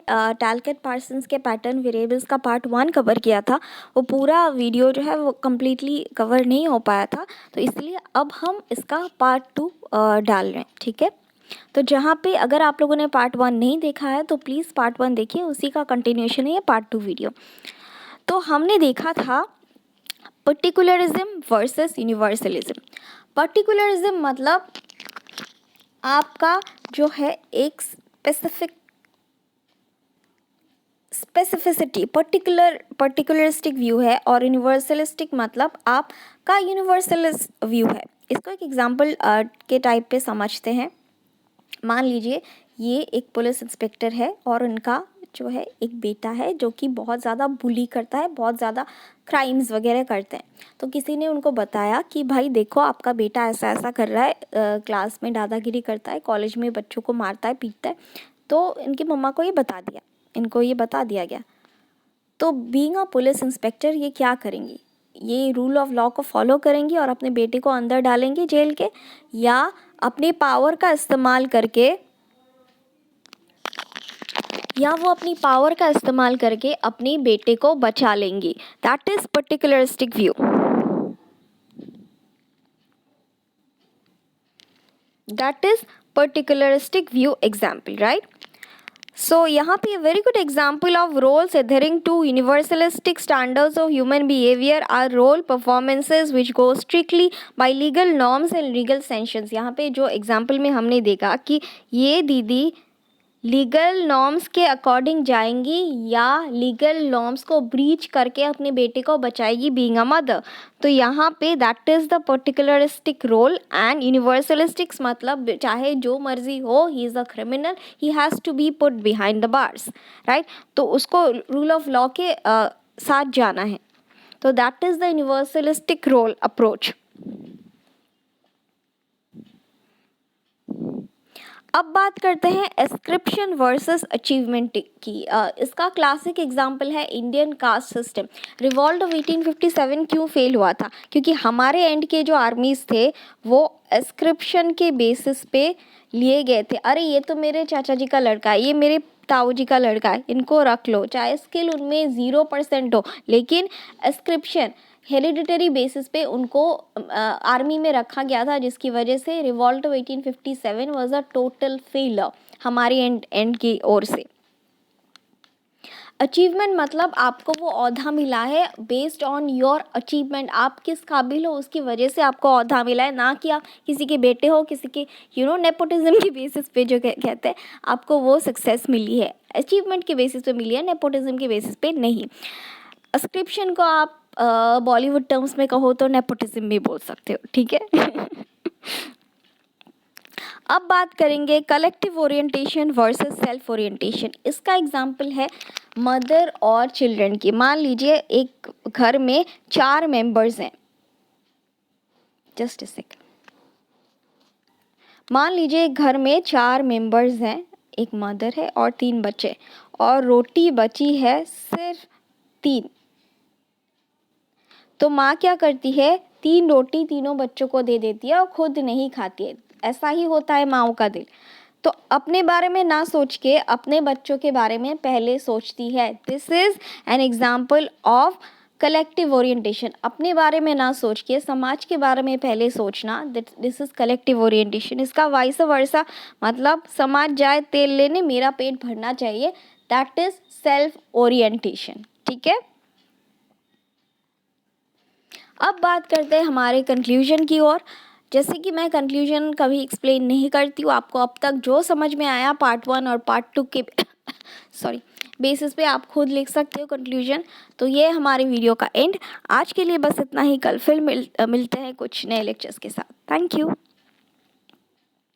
Talcott Parsons के pattern variables का part 1 cover किया था, वो पूरा वीडियो जो है वो कम्प्लीटली कवर नहीं हो पाया था, तो इसलिए अब हम इसका पार्ट 2 डाल रहे हैं, ठीक है। तो जहाँ पे अगर आप लोगों ने पार्ट 1 नहीं देखा है तो प्लीज़ पार्ट 1 देखिए, उसी का कंटिन्यूशन है ये पार्ट 2 वीडियो। तो हमने देखा था पर्टिकुलरिज्म वर्सेस यूनिवर्सलिज्म। पर्टिकुलरिज्म मतलब आपका जो है एक स्पेसिफिसिटी पर्टिकुलरिस्टिक व्यू है, और यूनिवर्सलिस्टिक मतलब आपका यूनिवर्सलिस्ट व्यू है। इसको एक एग्जांपल के टाइप पे समझते हैं। मान लीजिए ये एक पुलिस इंस्पेक्टर है और उनका जो है एक बेटा है जो कि बहुत ज़्यादा बुली करता है, बहुत ज़्यादा क्राइम्स वगैरह करते हैं। तो किसी ने उनको बताया कि भाई देखो आपका बेटा ऐसा ऐसा कर रहा है, क्लास में दादागिरी करता है, कॉलेज में बच्चों को मारता है, पीटता है। तो इनकी मम्मा को इनको ये बता दिया गया। तो बीइंग अ पुलिस इंस्पेक्टर ये क्या करेंगी? ये रूल ऑफ लॉ को फॉलो करेंगी और अपने बेटे को अंदर डालेंगे जेल के, या अपने पावर का इस्तेमाल करके अपने बेटे को बचा लेंगी। That is particularistic view. That is particularistic view example, right? So यहाँ पे very good example of roles adhering to universalistic standards of human behavior are role performances which go strictly by legal norms and legal sanctions। यहाँ पे जो example में हमने देखा कि ये दीदी लीगल नॉर्म्स के अकॉर्डिंग जाएंगी या लीगल नॉर्म्स को ब्रीच करके अपने बेटे को बचाएगी बीइंग अ मदर। तो यहाँ पे that is the particularistic role. And universalistics मतलब चाहे जो मर्जी हो, he is a criminal, he has to be put behind the bars, right. तो उसको रूल ऑफ लॉ के साथ जाना है। तो that is the universalistic role approach. अब बात करते हैं एस्क्रिप्शन वर्सेस अचीवमेंट की। इसका क्लासिक एग्जांपल है Indian caste system. Revolt of 1857 क्यों फेल हुआ था? क्योंकि हमारे एंड के जो आर्मीज थे वो एस्क्रिप्शन के बेसिस पे लिए गए थे। अरे ये तो मेरे चाचा जी का लड़का है, ये मेरे ताऊ जी का लड़का है, इनको रख लो, चाहे स्किल उनमें 0% हो, लेकिन एस्क्रिप्शन हेरिडिटरी बेसिस पे उनको आर्मी में रखा गया था, जिसकी वजह से revolt of 1857 was a total failure हमारी एंड की ओर से। अचीवमेंट मतलब आपको वो ओहदा मिला है बेस्ड ऑन योर अचीवमेंट, आप किस काबिल हो उसकी वजह से आपको ओहदा मिला है, ना कि आप किसी के बेटे हो, किसी के नेपोटिज्म की बेसिस पे जो कहते हैं आपको वो सक्सेस मिली है, अचीवमेंट के बेसिस पे मिली है, नेपोटिज्म के बेसिस पे नहीं। अस्क्रिप्शन को आप बॉलीवुड टर्म्स में कहो तो नेपोटिज्म भी बोल सकते हो, ठीक है। अब बात करेंगे collective orientation versus self orientation. इसका एग्जाम्पल है मदर और चिल्ड्रन की। मान लीजिए एक घर में 4 मेंबर्स हैं, जस्ट अ सेकंड। मान लीजिए एक घर में 4 मेंबर्स हैं, एक मदर है और 3 बच्चे, और रोटी बची है सिर्फ 3। तो माँ क्या करती है, 3 रोटी तीनों बच्चों को दे देती है और खुद नहीं खाती है। ऐसा ही होता है माँओं का दिल। तो अपने बारे में ना सोच के अपने बच्चों के बारे में पहले सोचती है। This is an example of collective orientation. अपने बारे में ना सोच के समाज के बारे में पहले सोचना, दिस इज़ कलेक्टिव ओरिएंटेशन। इसका वाइस वर्सा मतलब समाज जाए तेल लेने, मेरा पेट भरना चाहिए, दैट इज़ सेल्फ ओरिएंटेशन, ठीक है। अब बात करते हैं हमारे कंक्लूजन की ओर। जैसे कि मैं कंक्लूजन कभी एक्सप्लेन नहीं करती हूँ, आपको अब तक जो समझ में आया पार्ट 1 और पार्ट 2 के बेसिस पे आप खुद लिख सकते हो कंक्लूजन। तो ये हमारे वीडियो का एंड। आज के लिए बस इतना ही, कल फिर मिलते हैं कुछ नए लेक्चर्स के साथ। Thank you.